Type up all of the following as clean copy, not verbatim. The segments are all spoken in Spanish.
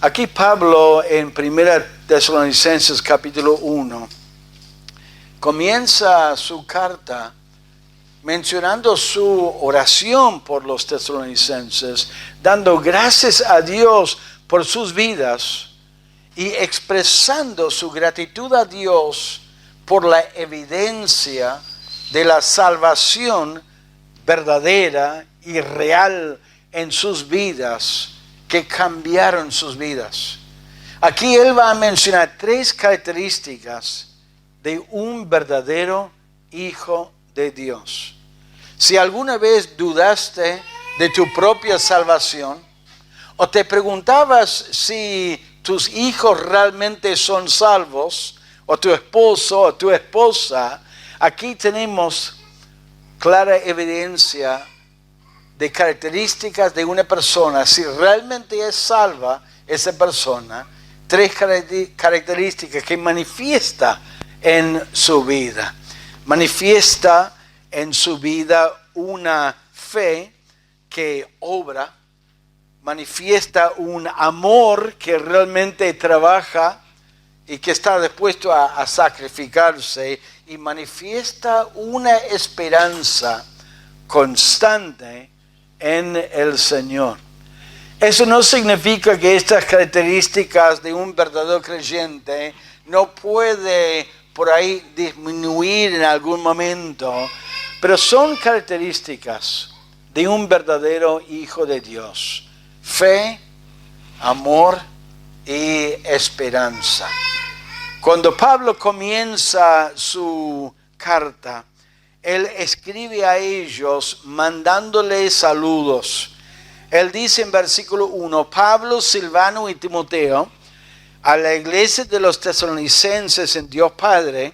Aquí Pablo en 1 Tesalonicenses capítulo 1 comienza su carta mencionando su oración por los tesalonicenses, dando gracias a Dios por sus vidas y expresando su gratitud a Dios por la evidencia de la salvación verdadera y real en sus vidas, que cambiaron sus vidas. Aquí él va a mencionar 3 características de un verdadero hijo de Dios. Si alguna vez dudaste de tu propia salvación, o te preguntabas si tus hijos realmente son salvos, o tu esposo o tu esposa, aquí tenemos clara evidencia de características de una persona, si realmente es salva esa persona, 3 características que manifiesta en su vida. Manifiesta en su vida una fe que obra, manifiesta un amor que realmente trabaja y que está dispuesto a sacrificarse, y manifiesta una esperanza constante en el Señor. Eso no significa que estas características de un verdadero creyente no puede por ahí disminuir en algún momento, pero son características de un verdadero hijo de Dios: fe, amor y esperanza. Cuando Pablo comienza su carta, él escribe a ellos mandándoles saludos. Él dice en versículo 1, Pablo, Silvano y Timoteo, a la iglesia de los tesalonicenses en Dios Padre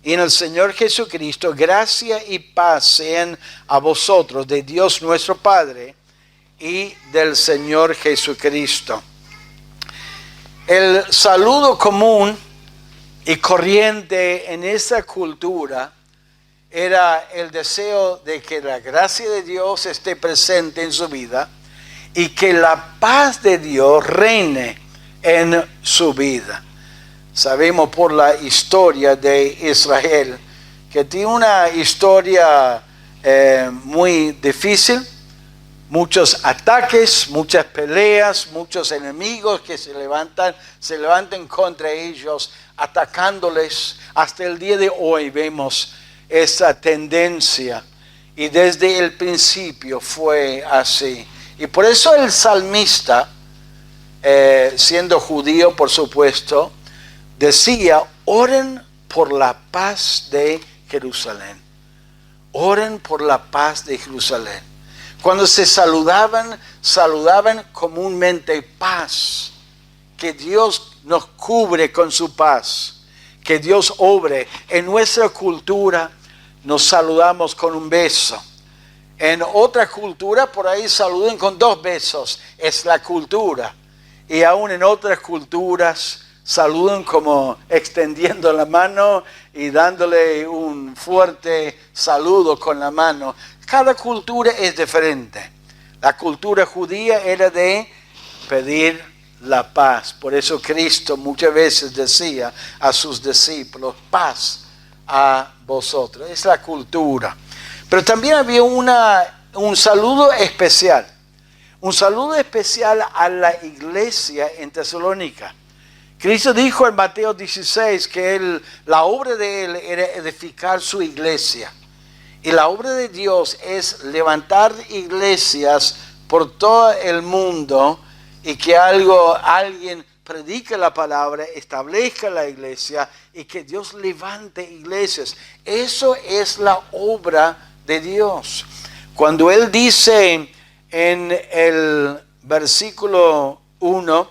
y en el Señor Jesucristo, gracia y paz sean a vosotros, de Dios nuestro Padre y del Señor Jesucristo. El saludo común y corriente en esa cultura era el deseo de que la gracia de Dios esté presente en su vida y que la paz de Dios reine en su vida. Sabemos por la historia de Israel que tiene una historia muy difícil, muchos ataques, muchas peleas, muchos enemigos que se levantan contra ellos, atacándoles. Hasta el día de hoy vemos esa tendencia, y desde el principio fue así. Y por eso el salmista, siendo judío por supuesto, decía: oren por la paz de Jerusalén. Oren por la paz de Jerusalén. Cuando se saludaban comúnmente paz, que Dios nos cubre con su paz, que Dios obre. En nuestra cultura nos saludamos con un beso. En otra cultura por ahí saludan con 2 besos, es la cultura. Y aún en otras culturas saludan como extendiendo la mano y dándole un fuerte saludo con la mano. Cada cultura es diferente. La cultura judía era de pedir la paz. Por eso Cristo muchas veces decía a sus discípulos: paz a vosotros. Es la cultura. Pero también había un saludo especial. Un saludo especial a la iglesia en Tesalónica. Cristo dijo en Mateo 16 que la obra de él era edificar su iglesia. Y la obra de Dios es levantar iglesias por todo el mundo, y que alguien predique la palabra, establezca la iglesia, y que Dios levante iglesias. Eso es la obra de Dios. Cuando él dice en el versículo 1,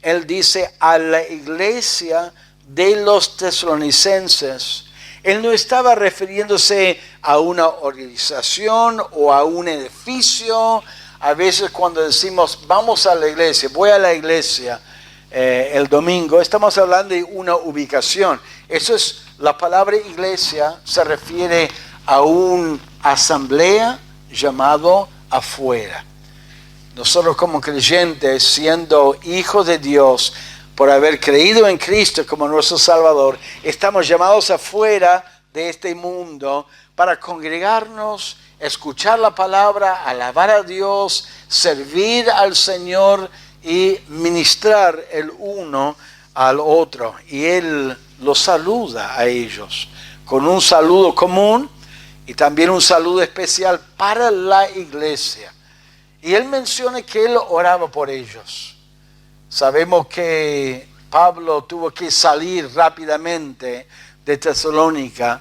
él dice a la iglesia de los tesalonicenses, él no estaba refiriéndose a una organización o a un edificio. A veces cuando decimos vamos a la iglesia, voy a la iglesia el domingo, estamos hablando de una ubicación. Eso es, la palabra iglesia se refiere a una asamblea llamado afuera. nosotros como creyentes, siendo hijos de Dios, por haber creído en Cristo como nuestro Salvador, estamos llamados afuera de este mundo para congregarnos, escuchar la palabra, alabar a Dios, servir al Señor y ministrar el uno al otro. Y Él los saluda a ellos con un saludo común y también un saludo especial para la iglesia. Y Él menciona que Él oraba por ellos. Sabemos que Pablo tuvo que salir rápidamente de Tesalónica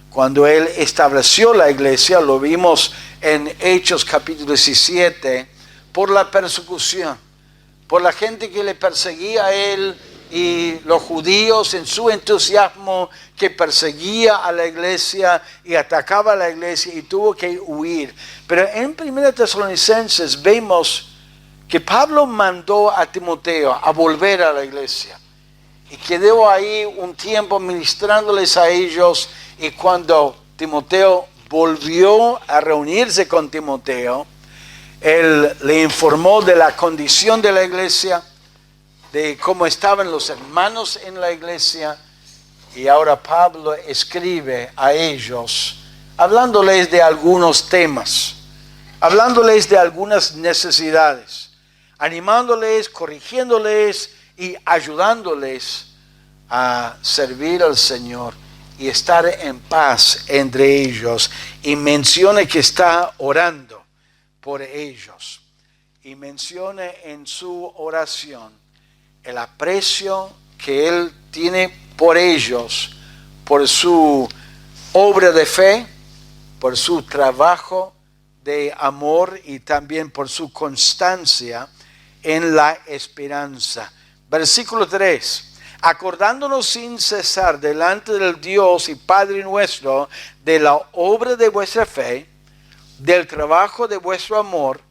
cuando él estableció la iglesia. Lo vimos en Hechos capítulo 17, por la persecución, por la gente que le perseguía a él y los judíos en su entusiasmo que perseguía a la iglesia y atacaba a la iglesia y tuvo que huir. Pero en 1 Tesalonicenses vemos que Pablo mandó a Timoteo a volver a la iglesia y quedó ahí un tiempo ministrándoles a ellos, y cuando Timoteo volvió a reunirse con Timoteo, él le informó de la condición de la iglesia, de cómo estaban los hermanos en la iglesia, y ahora Pablo escribe a ellos hablándoles de algunos temas, hablándoles de algunas necesidades, animándoles, corrigiéndoles y ayudándoles a servir al Señor y estar en paz entre ellos. Y menciona que está orando por ellos. Y menciona en su oración el aprecio que Él tiene por ellos, por su obra de fe, por su trabajo de amor y también por su constancia en la esperanza. Versículo 3. Acordándonos sin cesar delante del Dios y Padre nuestro de la obra de vuestra fe, del trabajo de vuestro amor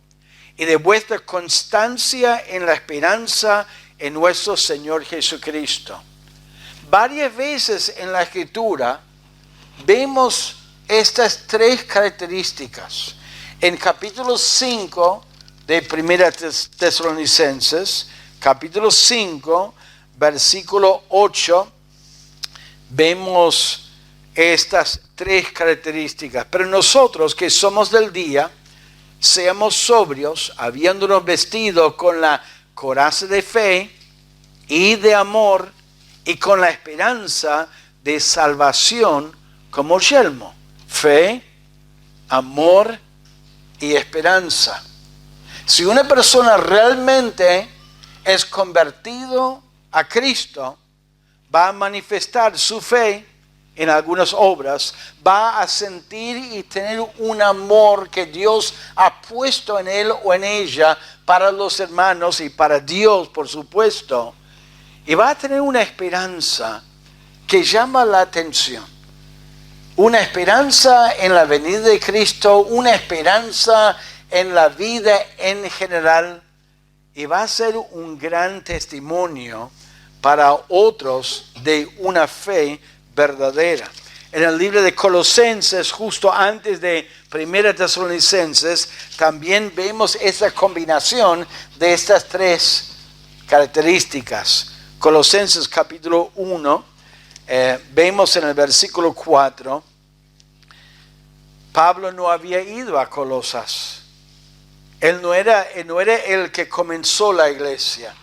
y de vuestra constancia en la esperanza en nuestro Señor Jesucristo. Varias veces en la Escritura vemos estas tres características. En capítulo 5 de 1 Tesalonicenses, capítulo 5, versículo 8, vemos estas tres características. Pero nosotros que somos del día, seamos sobrios, habiéndonos vestido con la coraza de fe y de amor y con la esperanza de salvación como yelmo. Fe, amor y esperanza. Si una persona realmente es convertido a Cristo, va a manifestar su fe en algunas obras, va a sentir y tener un amor que Dios ha puesto en él o en ella para los hermanos y para Dios, por supuesto, y va a tener una esperanza que llama la atención. Una esperanza en la venida de Cristo, una esperanza en la vida en general, y va a ser un gran testimonio para otros de una fe verdadera. En el libro de Colosenses, justo antes de 1 Tesalonicenses, también vemos esa combinación de estas tres características. Colosenses capítulo 1, vemos en el versículo 4, Pablo no había ido a Colosas. Él no era el que comenzó la iglesia.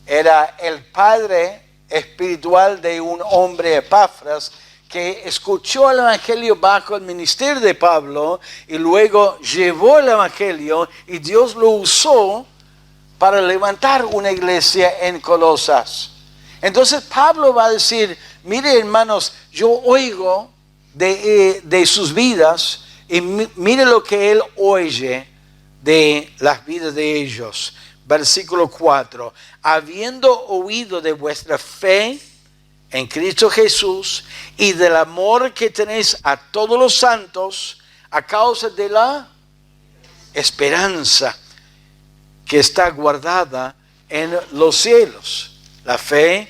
Era el padre espiritual de un hombre, Epafras, que escuchó el evangelio bajo el ministerio de Pablo y luego llevó el evangelio y Dios lo usó para levantar una iglesia en Colosas. Entonces Pablo va a decir, mire hermanos, yo oigo de sus vidas y mire lo que él oye de las vidas de ellos. Versículo 4, habiendo oído de vuestra fe en Cristo Jesús y del amor que tenéis a todos los santos a causa de la esperanza que está guardada en los cielos. La fe,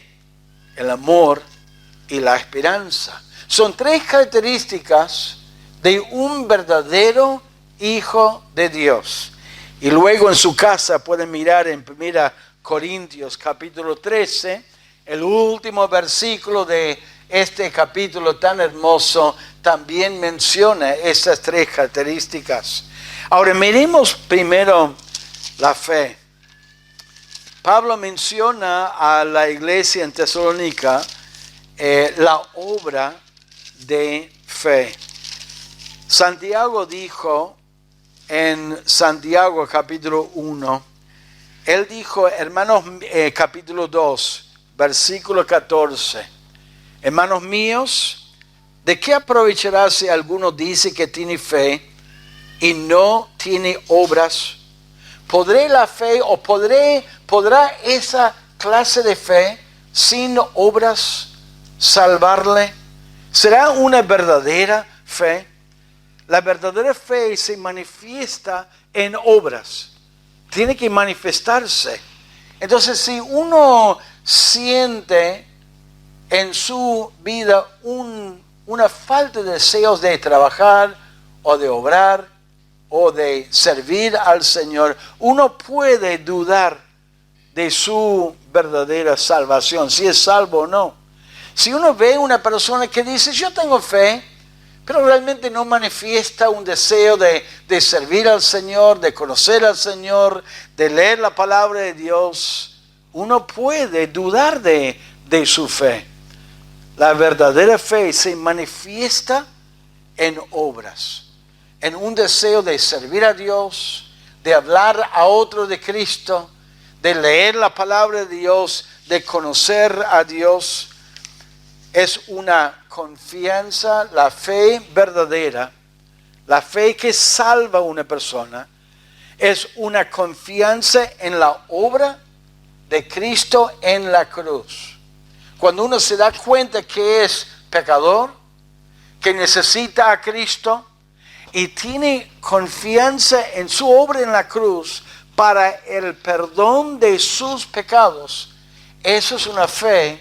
el amor y la esperanza. Son tres características de un verdadero hijo de Dios. Y luego en su casa pueden mirar en 1 Corintios capítulo 13, el último versículo de este capítulo tan hermoso, también menciona estas tres características. Ahora miremos primero la fe. Pablo menciona a la iglesia en Tesalónica la obra de fe. Santiago dijo en Santiago capítulo 1, él dijo, hermanos, capítulo 2, versículo 14, hermanos míos, ¿de qué aprovechará si alguno dice que tiene fe y no tiene obras? ¿Podrá la fe o podrá esa clase de fe sin obras salvarle? ¿Será una verdadera fe? La verdadera fe se manifiesta en obras. Tiene que manifestarse. Entonces, si uno siente en su vida una falta de deseos de trabajar o de obrar o de servir al Señor, uno puede dudar de su verdadera salvación, si es salvo o no. Si uno ve una persona que dice, yo tengo fe, pero realmente no manifiesta un deseo de servir al Señor, de conocer al Señor, de leer la palabra de Dios, uno puede dudar de su fe. La verdadera fe se manifiesta en obras, en un deseo de servir a Dios, de hablar a otros de Cristo, de leer la palabra de Dios, de conocer a Dios. Es una confianza, la fe verdadera, la fe que salva a una persona, es una confianza en la obra de Cristo en la cruz. Cuando uno se da cuenta que es pecador, que necesita a Cristo y tiene confianza en su obra en la cruz para el perdón de sus pecados, eso es una fe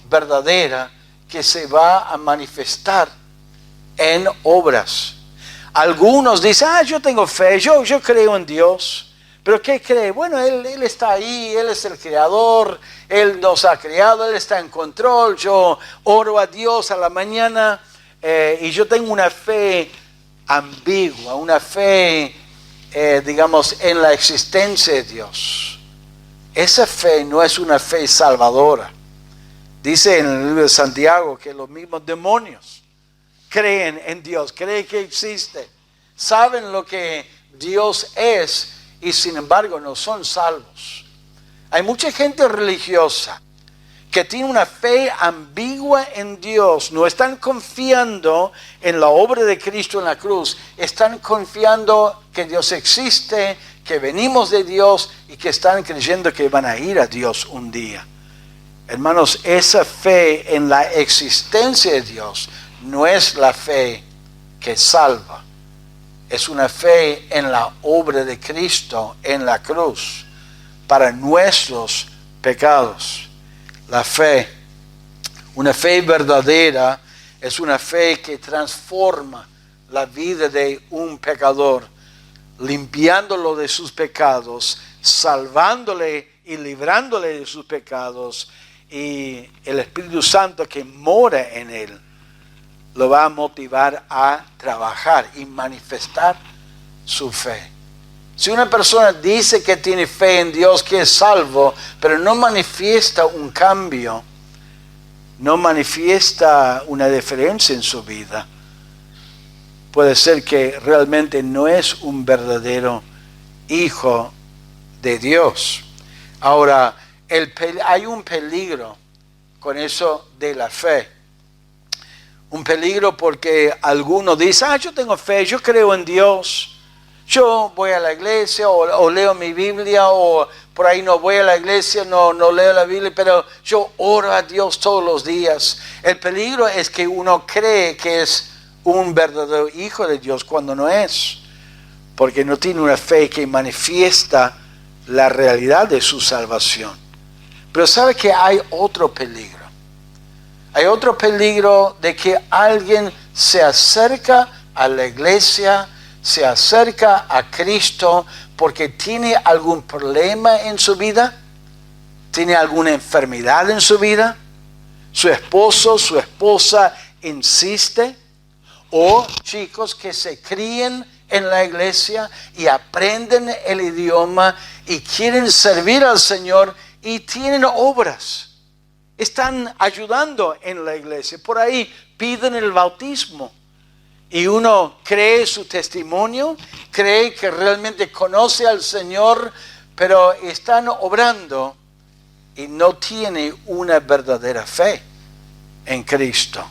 verdadera que se va a manifestar en obras. Algunos dicen, yo tengo fe, yo creo en Dios. ¿Pero qué cree? Bueno, Él está ahí, Él es el creador, Él nos ha creado, Él está en control. Yo oro a Dios a la mañana y yo tengo una fe ambigua, una fe, digamos, en la existencia de Dios. Esa fe no es una fe salvadora. Dice en el libro de Santiago que los mismos demonios creen en Dios, creen que existe, saben lo que Dios es y sin embargo no son salvos. Hay mucha gente religiosa que tiene una fe ambigua en Dios, no están confiando en la obra de Cristo en la cruz, están confiando que Dios existe, que venimos de Dios y que están creyendo que van a ir a Dios un día. Hermanos, esa fe en la existencia de Dios no es la fe que salva. Es una fe en la obra de Cristo en la cruz para nuestros pecados. La fe, una fe verdadera, es una fe que transforma la vida de un pecador, limpiándolo de sus pecados, salvándole y librándole de sus pecados. Y el Espíritu Santo que mora en él lo va a motivar a trabajar y manifestar su fe. Si una persona dice que tiene fe en Dios, que es salvo, pero no manifiesta un cambio, no manifiesta una diferencia en su vida, puede ser que realmente no es un verdadero hijo de Dios. Ahora, hay un peligro con eso de la fe. Un peligro porque algunos dicen, yo tengo fe, yo creo en Dios, yo voy a la iglesia o leo mi Biblia, o por ahí no voy a la iglesia, no leo la Biblia, pero yo oro a Dios todos los días. El peligro es que uno cree que es un verdadero hijo de Dios cuando no es, porque no tiene una fe que manifiesta la realidad de su salvación. Pero sabe que hay otro peligro. Hay otro peligro de que alguien se acerca a la iglesia, se acerca a Cristo porque tiene algún problema en su vida, tiene alguna enfermedad en su vida, su esposo, su esposa insiste, o chicos que se crían en la iglesia y aprenden el idioma y quieren servir al Señor y tienen obras. Están ayudando en la iglesia. Por ahí piden el bautismo. Y uno cree su testimonio, cree que realmente conoce al Señor, pero están obrando y no tiene una verdadera fe en Cristo.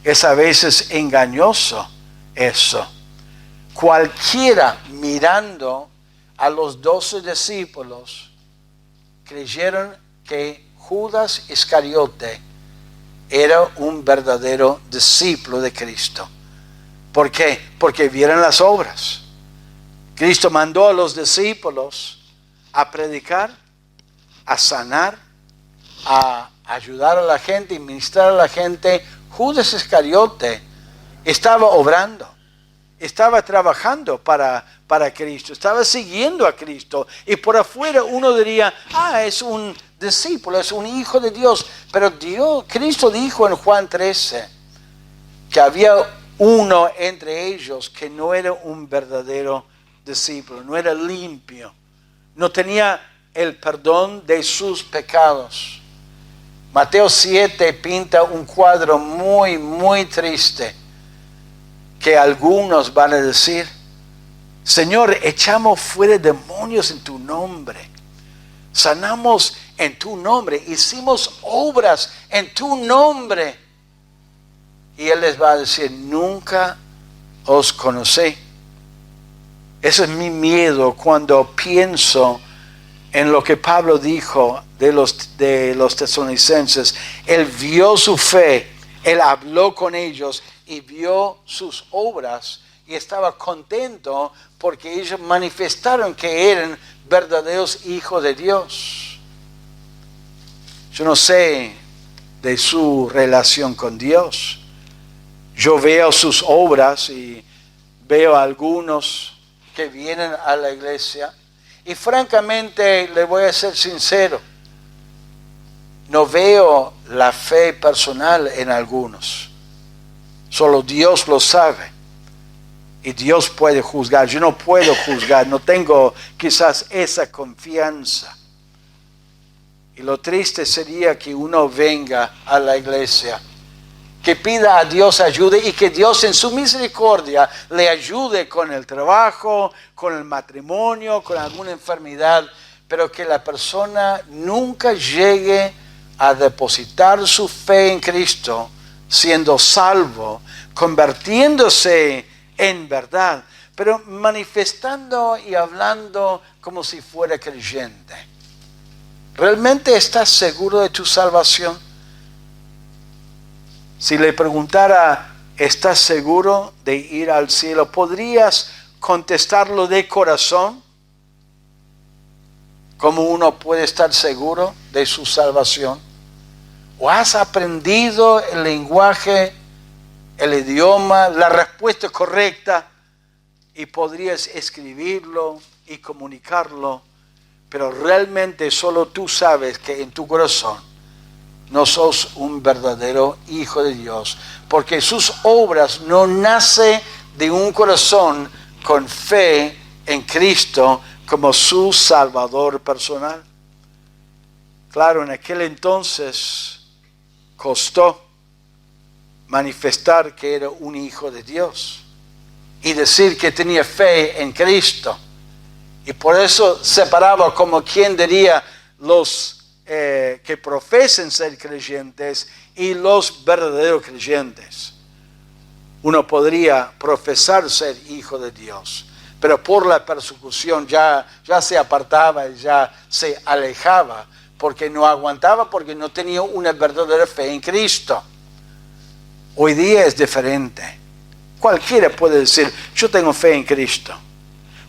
Es a veces engañoso eso. Cualquiera mirando a los 12 discípulos creyeron que Judas Iscariote era un verdadero discípulo de Cristo. ¿Por qué? Porque vieron las obras. Cristo mandó a los discípulos a predicar, a sanar, a ayudar a la gente y ministrar a la gente. Judas Iscariote estaba obrando, estaba trabajando para Cristo, estaba siguiendo a Cristo. Y por afuera uno diría, es un discípulo, es un hijo de Dios. Pero Cristo dijo en Juan 13 que había uno entre ellos que no era un verdadero discípulo, no era limpio, no tenía el perdón de sus pecados. Mateo 7 pinta un cuadro muy, muy triste, que algunos van a decir, Señor, echamos fuera demonios en tu nombre, sanamos en tu nombre, hicimos obras en tu nombre. Y Él les va a decir, nunca os conocí. Ese es mi miedo cuando pienso en lo que Pablo dijo de los tesalonicenses. Él vio su fe, Él habló con ellos y vio sus obras y estaba contento porque ellos manifestaron que eran verdaderos hijos de Dios. Yo no sé de su relación con Dios. Yo veo sus obras y veo a algunos que vienen a la iglesia y francamente le voy a ser sincero, no veo la fe personal en algunos. Solo Dios lo sabe y Dios puede juzgar. Yo no puedo juzgar, no tengo quizás esa confianza. Y lo triste sería que uno venga a la iglesia, que pida a Dios ayuda y que Dios en su misericordia le ayude con el trabajo, con el matrimonio, con alguna enfermedad, pero que la persona nunca llegue a depositar su fe en Cristo, siendo salvo, convirtiéndose en verdad, pero manifestando y hablando como si fuera creyente. ¿Realmente estás seguro de tu salvación? Si le preguntara, ¿estás seguro de ir al cielo? ¿Podrías contestarlo de corazón? ¿Cómo uno puede estar seguro de su salvación? ¿O has aprendido el lenguaje, el idioma, la respuesta correcta y podrías escribirlo y comunicarlo? Pero realmente solo tú sabes que en tu corazón no sos un verdadero hijo de Dios, porque sus obras no nacen de un corazón con fe en Cristo como su Salvador personal. Claro, en aquel entonces costó manifestar que era un hijo de Dios y decir que tenía fe en Cristo. Y por eso separaba, como quien diría, los que profesen ser creyentes y los verdaderos creyentes. Uno podría profesar ser hijo de Dios, pero por la persecución ya se apartaba y ya se alejaba, porque no aguantaba, porque no tenía una verdadera fe en Cristo. Hoy día es diferente. Cualquiera puede decir, yo tengo fe en Cristo.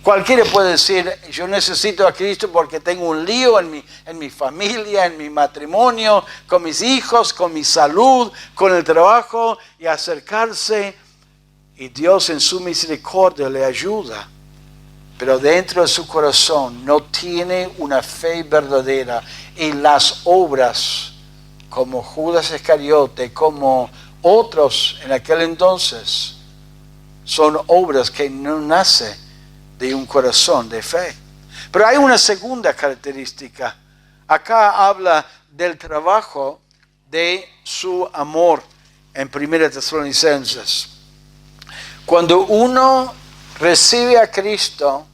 Cualquiera puede decir, yo necesito a Cristo porque tengo un lío en mi familia, en mi matrimonio, con mis hijos, con mi salud, con el trabajo, y acercarse, y Dios en su misericordia le ayuda. pero dentro de su corazón no tiene una fe verdadera, y las obras como Judas Iscariote, como otros en aquel entonces, son obras que no nacen de un corazón de fe. Pero hay una segunda característica. Acá habla del trabajo de su amor en 1 Tesalonicenses. Cuando uno recibe a Cristo,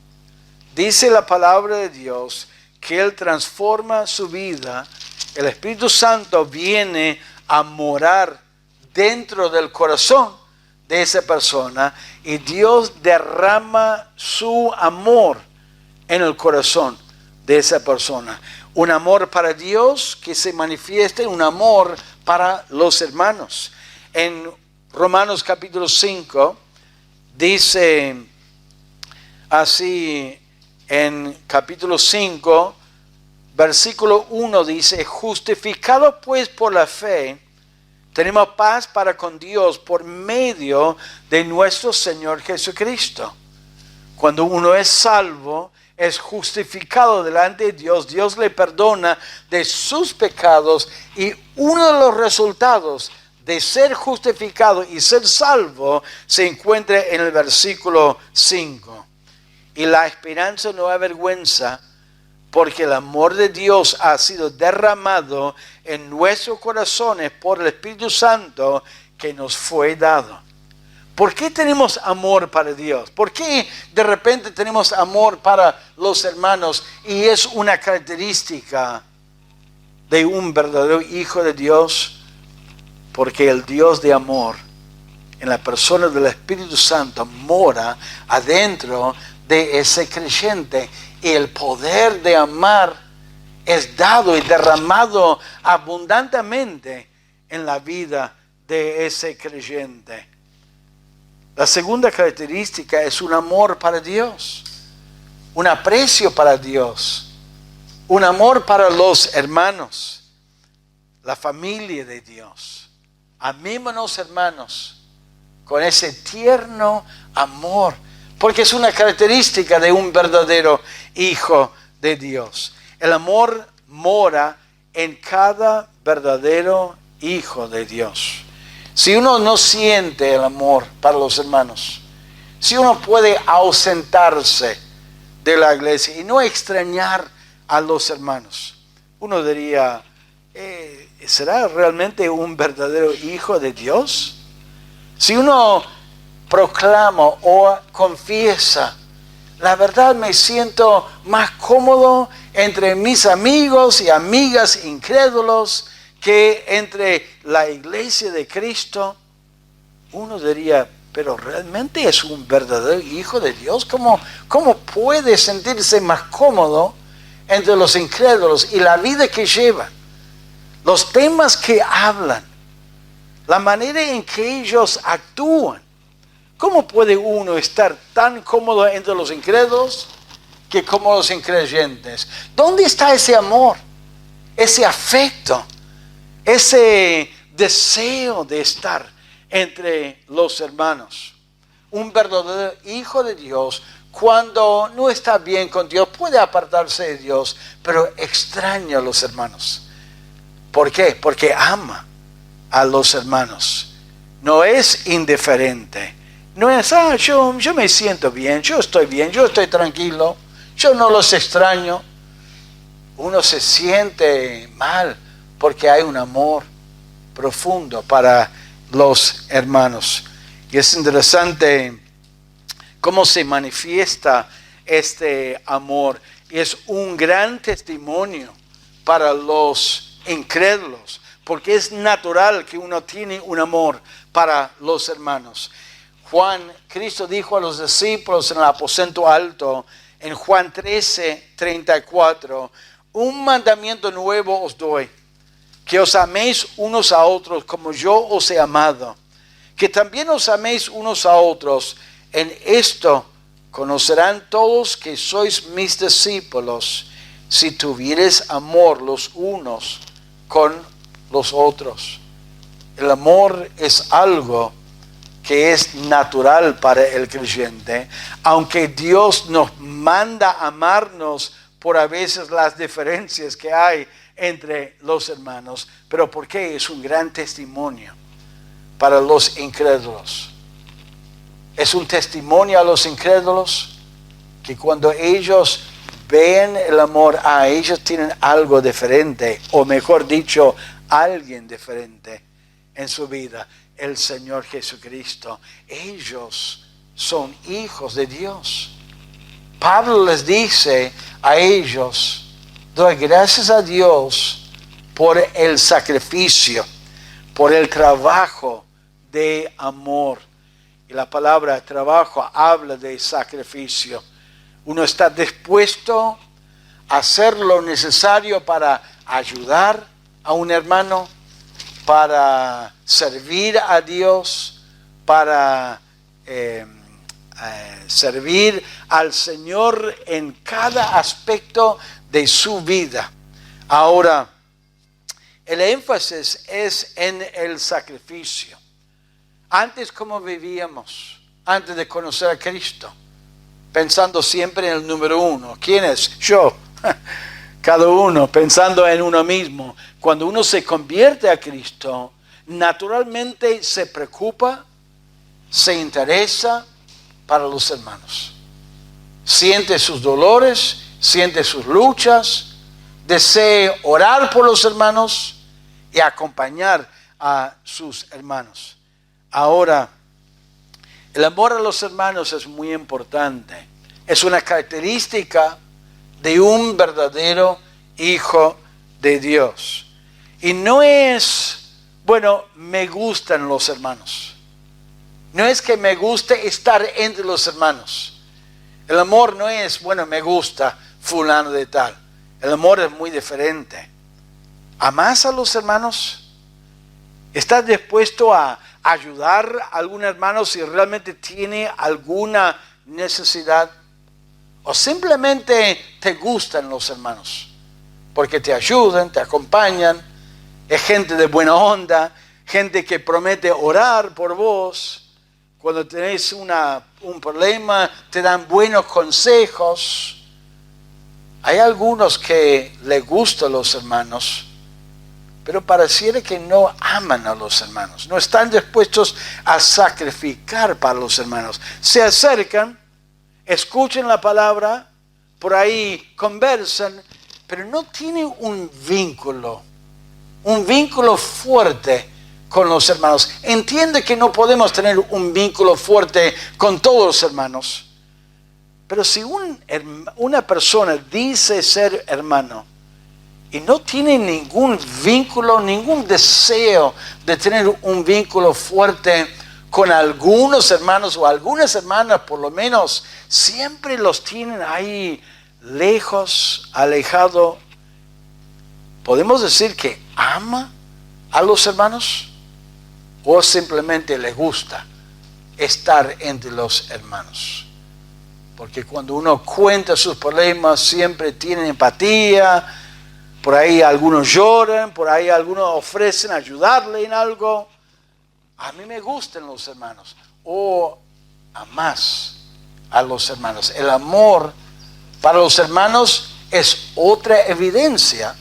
dice la palabra de Dios que Él transforma su vida. El Espíritu Santo viene a morar dentro del corazón de esa persona y Dios derrama su amor en el corazón de esa persona. Un amor para Dios que se manifiesta en un amor para los hermanos. En Romanos capítulo 5 dice así, en capítulo 5, versículo 1 dice: justificados pues por la fe, tenemos paz para con Dios por medio de nuestro Señor Jesucristo. Cuando uno es salvo, es justificado delante de Dios, Dios le perdona de sus pecados, y uno de los resultados de ser justificado y ser salvo se encuentra en el versículo 5. Y la esperanza no avergüenza, porque el amor de Dios ha sido derramado en nuestros corazones por el Espíritu Santo que nos fue dado. ¿Por qué tenemos amor para Dios? ¿Por qué de repente tenemos amor para los hermanos? Y es una característica de un verdadero hijo de Dios, porque el Dios de amor, en la persona del Espíritu Santo, mora adentro de ese creyente. Y el poder de amar es dado y derramado abundantemente en la vida de ese creyente. La segunda característica es un amor para Dios, un aprecio para Dios, un amor para los hermanos, la familia de Dios. Amémonos, hermanos, con ese tierno amor, porque es una característica de un verdadero hijo de Dios. El amor mora en cada verdadero hijo de Dios. Si uno no siente el amor para los hermanos, si uno puede ausentarse de la iglesia y no extrañar a los hermanos, uno diría, ¿será realmente un verdadero hijo de Dios? Si uno proclama o confiesa, la verdad me siento más cómodo entre mis amigos y amigas incrédulos que entre la iglesia de Cristo, uno diría, pero realmente es un verdadero hijo de Dios. ¿Cómo puede sentirse más cómodo entre los incrédulos? Y la vida que llevan, los temas que hablan, la manera en que ellos actúan. ¿Cómo puede uno estar tan cómodo entre los incrédulos que como los increyentes? ¿Dónde está ese amor, ese afecto, ese deseo de estar entre los hermanos? Un verdadero hijo de Dios, cuando no está bien con Dios, puede apartarse de Dios, pero extraña a los hermanos. ¿Por qué? Porque ama a los hermanos. No es indiferente. No es, yo me siento bien, yo estoy tranquilo, yo no los extraño. Uno se siente mal porque hay un amor profundo para los hermanos. Y es interesante cómo se manifiesta este amor. Y es un gran testimonio para los incrédulos, porque es natural que uno tiene un amor para los hermanos. Cristo dijo a los discípulos en el aposento alto, en Juan 13:34, un mandamiento nuevo os doy, que os améis unos a otros como yo os he amado, que también os améis unos a otros. En esto conocerán todos que sois mis discípulos, si tuviereis amor los unos con los otros. El amor es algo que es natural para el creyente, aunque Dios nos manda amarnos por a veces las diferencias que hay entre los hermanos, pero porque es un gran testimonio para los incrédulos. Es un testimonio a los incrédulos que cuando ellos ven el amor, ellos tienen algo diferente, o mejor dicho, alguien diferente en su vida, el Señor Jesucristo. Ellos son hijos de Dios. Pablo les dice a ellos: doy gracias a Dios por el sacrificio, por el trabajo de amor. Y la palabra trabajo habla de sacrificio. Uno está dispuesto a hacer lo necesario para ayudar a un hermano, para servir a Dios, para servir al Señor en cada aspecto de su vida. Ahora, el énfasis es en el sacrificio. Antes, ¿cómo vivíamos? Antes de conocer a Cristo, pensando siempre en el número uno. ¿Quién es? Yo. Cada uno pensando en uno mismo. Cuando uno se convierte a Cristo, naturalmente se preocupa, se interesa para los hermanos. Siente sus dolores, siente sus luchas, desea orar por los hermanos y acompañar a sus hermanos. Ahora, el amor a los hermanos es muy importante. Es una característica de un verdadero hijo de Dios. Y no es, me gustan los hermanos. No es que me guste estar entre los hermanos. El amor no es, me gusta fulano de tal. El amor es muy diferente. ¿Amás a los hermanos? ¿Estás dispuesto a ayudar a algún hermano si realmente tiene alguna necesidad? ¿O simplemente te gustan los hermanos? Porque te ayudan, te acompañan, es gente de buena onda, gente que promete orar por vos. Cuando tenés un problema, te dan buenos consejos. Hay algunos que les gustan los hermanos, pero pareciera que no aman a los hermanos. No están dispuestos a sacrificar para los hermanos. Se acercan, escuchan la palabra, por ahí conversan, pero no tienen un vínculo fuerte con los hermanos. Entiende que no podemos tener un vínculo fuerte con todos los hermanos, pero si una persona dice ser hermano y no tiene ningún vínculo, ningún deseo de tener un vínculo fuerte con algunos hermanos o algunas hermanas, por lo menos, siempre los tienen ahí lejos, alejado, ¿podemos decir que ama a los hermanos o simplemente le gusta estar entre los hermanos? Porque cuando uno cuenta sus problemas, siempre tienen empatía. Por ahí algunos lloran, por ahí algunos ofrecen ayudarle en algo. A mí me gustan los hermanos. O amás a los hermanos. El amor para los hermanos es otra evidencia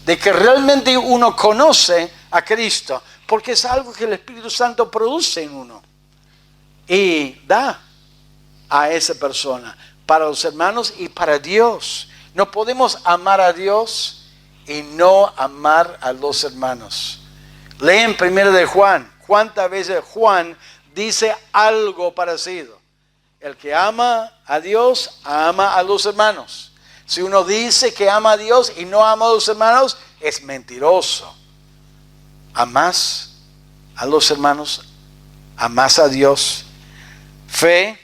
de que realmente uno conoce a Cristo. Porque es algo que el Espíritu Santo produce en uno. Y da a esa persona. Para los hermanos y para Dios. No podemos amar a Dios y no amar a los hermanos. Leen 1 de Juan. ¿Cuántas veces Juan dice algo parecido? El que ama a Dios, ama a los hermanos. Si uno dice que ama a Dios y no ama a los hermanos, es mentiroso. ¿Amás a los hermanos? ¿Amás a Dios? Fe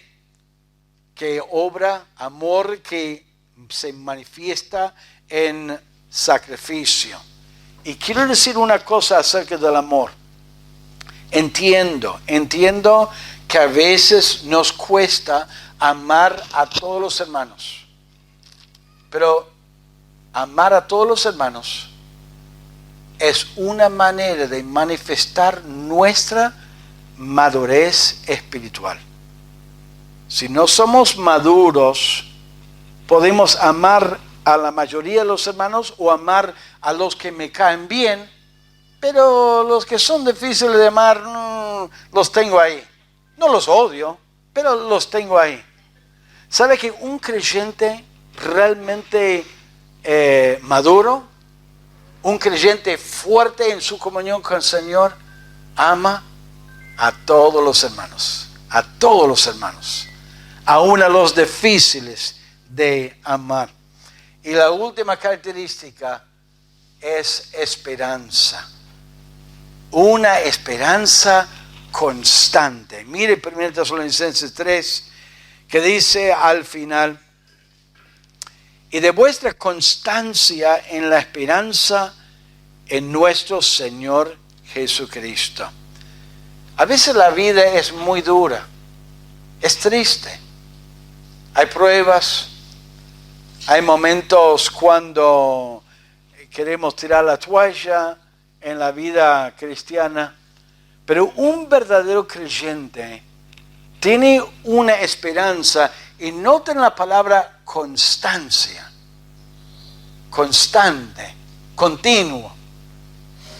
que obra, amor que se manifiesta en sacrificio. Y quiero decir una cosa acerca del amor. Entiendo que a veces nos cuesta amar a todos los hermanos. Pero amar a todos los hermanos es una manera de manifestar nuestra madurez espiritual. Si no somos maduros, podemos amar a la mayoría de los hermanos o amar a los que me caen bien, pero los que son difíciles de amar, los tengo ahí. No los odio, pero los tengo ahí. ¿Sabe que un creyente realmente maduro, un creyente fuerte en su comunión con el Señor, ama a todos los hermanos, aún a los difíciles de amar? Y la última característica es esperanza. Una esperanza constante. Mire 1 Tesalonicenses 3, que dice al final: y de vuestra constancia en la esperanza en nuestro Señor Jesucristo. A veces la vida es muy dura, es triste. Hay pruebas, hay momentos cuando queremos tirar la toalla en la vida cristiana, pero un verdadero creyente tiene una esperanza, y noten la palabra constancia, constante, continuo.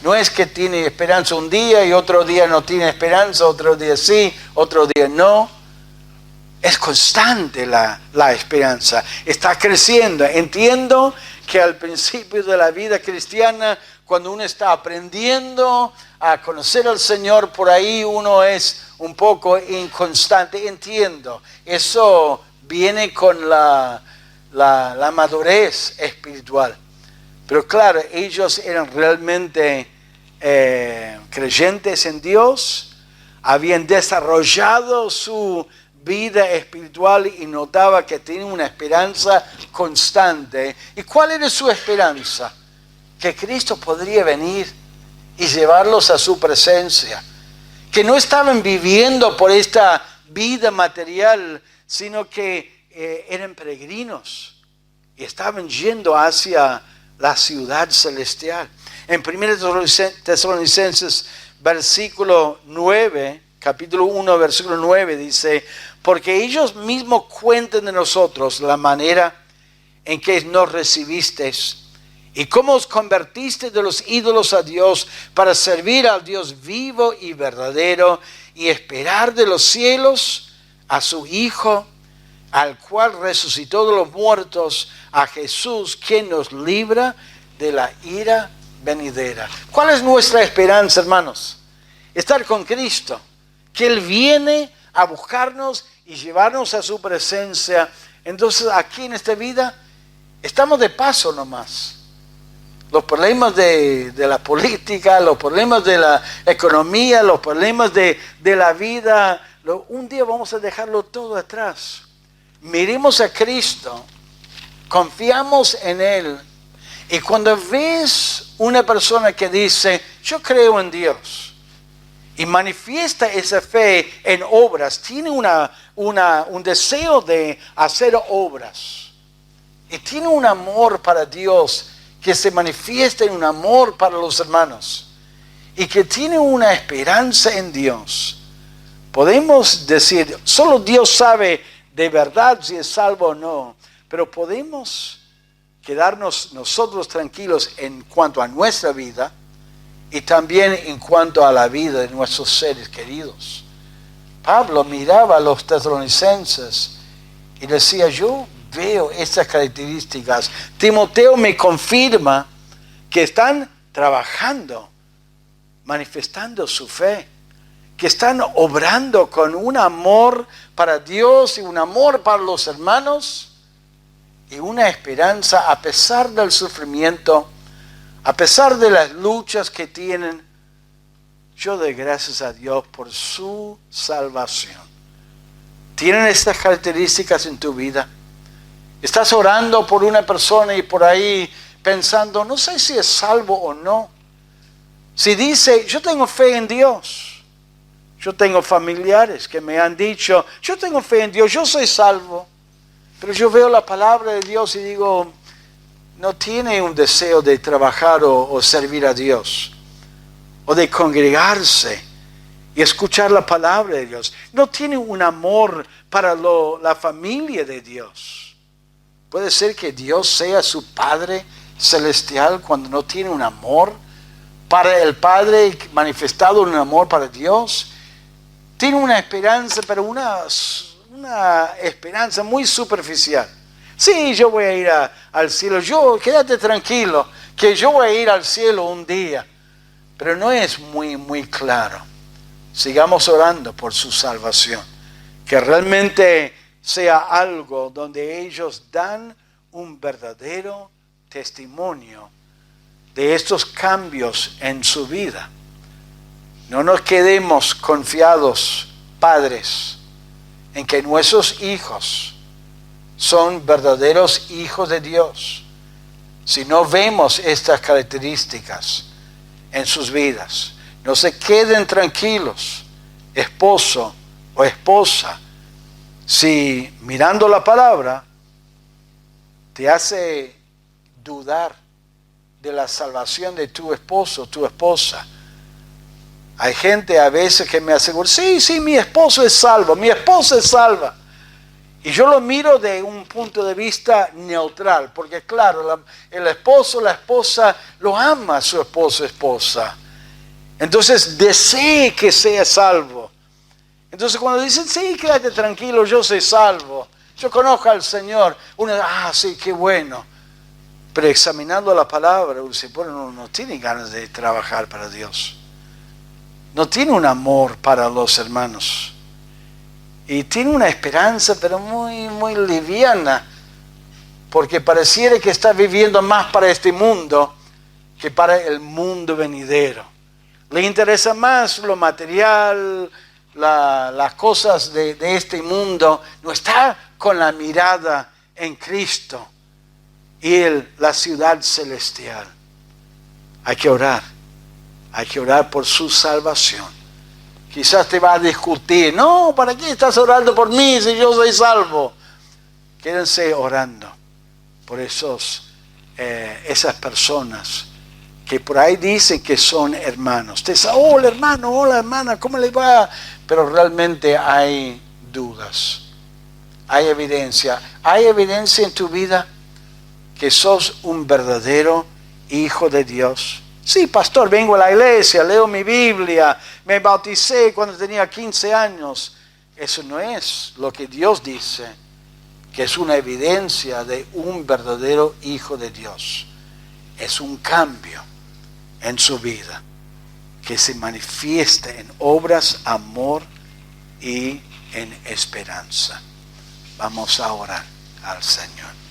No es que tiene esperanza un día y otro día no tiene esperanza, otro día sí, otro día no. Es constante la esperanza, está creciendo. Entiendo que al principio de la vida cristiana, cuando uno está aprendiendo a conocer al Señor, por ahí uno es un poco inconstante. Entiendo, eso viene con la madurez espiritual. Pero claro, ellos eran realmente creyentes en Dios, habían desarrollado su vida espiritual y notaba que tenían una esperanza constante. ¿Y cuál era su esperanza? Que Cristo podría venir y llevarlos a su presencia. Que no estaban viviendo por esta vida material, sino que eran peregrinos y estaban yendo hacia la ciudad celestial. En 1 Tesalonicenses versículo 9, capítulo 1, versículo 9 dice: porque ellos mismos cuentan de nosotros la manera en que nos recibisteis y cómo os convertiste de los ídolos a Dios para servir al Dios vivo y verdadero y esperar de los cielos a su Hijo, al cual resucitó de los muertos, a Jesús, quien nos libra de la ira venidera. ¿Cuál es nuestra esperanza, hermanos? Estar con Cristo, que Él viene a buscarnos y llevarnos a su presencia. Entonces aquí en esta vida estamos de paso nomás. Los problemas de la política, los problemas de la economía, los problemas de la vida, un día vamos a dejarlo todo atrás. Miremos a Cristo, confiamos en Él. Y cuando ves una persona que dice: yo creo en Dios, y manifiesta esa fe en obras, tiene un deseo de hacer obras, y tiene un amor para Dios que se manifiesta en un amor para los hermanos, y que tiene una esperanza en Dios, podemos decir: solo Dios sabe de verdad si es salvo o no, pero podemos quedarnos nosotros tranquilos en cuanto a nuestra vida y también en cuanto a la vida de nuestros seres queridos. Pablo miraba a los tesalonicenses y decía: yo veo estas características. Timoteo me confirma que están trabajando, manifestando su fe, que están obrando con un amor para Dios y un amor para los hermanos y una esperanza a pesar del sufrimiento, a pesar de las luchas que tienen. Yo doy gracias a Dios por su salvación. ¿Tienen estas características en tu vida? ¿Estás orando por una persona y por ahí pensando: no sé si es salvo o no? Si dice: yo tengo fe en Dios. Yo tengo familiares que me han dicho: yo tengo fe en Dios, yo soy salvo. Pero yo veo la palabra de Dios y digo: no tiene un deseo de trabajar o servir a Dios, o de congregarse y escuchar la palabra de Dios. No tiene un amor para la familia de Dios. Puede ser que Dios sea su Padre celestial cuando no tiene un amor para el Padre, manifestado un amor para Dios. Tiene una esperanza, pero una esperanza muy superficial. Sí, yo voy a ir al cielo. Quédate tranquilo, que yo voy a ir al cielo un día. Pero no es muy claro. Sigamos orando por su salvación. Que realmente sea algo donde ellos dan un verdadero testimonio de estos cambios en su vida. No nos quedemos confiados, padres, en que nuestros hijos son verdaderos hijos de Dios. Si no vemos estas características en sus vidas, no se queden tranquilos, esposo o esposa, si mirando la palabra te hace dudar de la salvación de tu esposo o tu esposa. Hay gente a veces que me asegura, sí, mi esposo es salvo, mi esposa es salva. Y yo lo miro de un punto de vista neutral, porque claro, el esposo, la esposa, lo ama a su esposo o esposa. Entonces desee que sea salvo. Entonces cuando dicen, sí, quédate tranquilo, yo soy salvo, yo conozco al Señor, uno dice, sí, qué bueno. Pero examinando la palabra, uno dice, bueno, no tiene ganas de trabajar para Dios. No tiene un amor para los hermanos. Y tiene una esperanza, pero muy liviana, porque pareciera que está viviendo más para este mundo que para el mundo venidero. Le interesa más lo material, las cosas de este mundo. No está con la mirada en Cristo y la ciudad celestial. Hay que orar por su salvación. Quizás te va a discutir, no, ¿para qué estás orando por mí si yo soy salvo? Quédense orando por esas personas que por ahí dicen que son hermanos. Te dicen, hola hermano, hola hermana, ¿cómo le va? Pero realmente hay dudas, hay evidencia en tu vida que sos un verdadero hijo de Dios. Sí, pastor, vengo a la iglesia, leo mi Biblia, me bauticé cuando tenía 15 años. Eso no es lo que Dios dice, que es una evidencia de un verdadero hijo de Dios. Es un cambio en su vida que se manifiesta en obras, amor y en esperanza. Vamos a orar al Señor.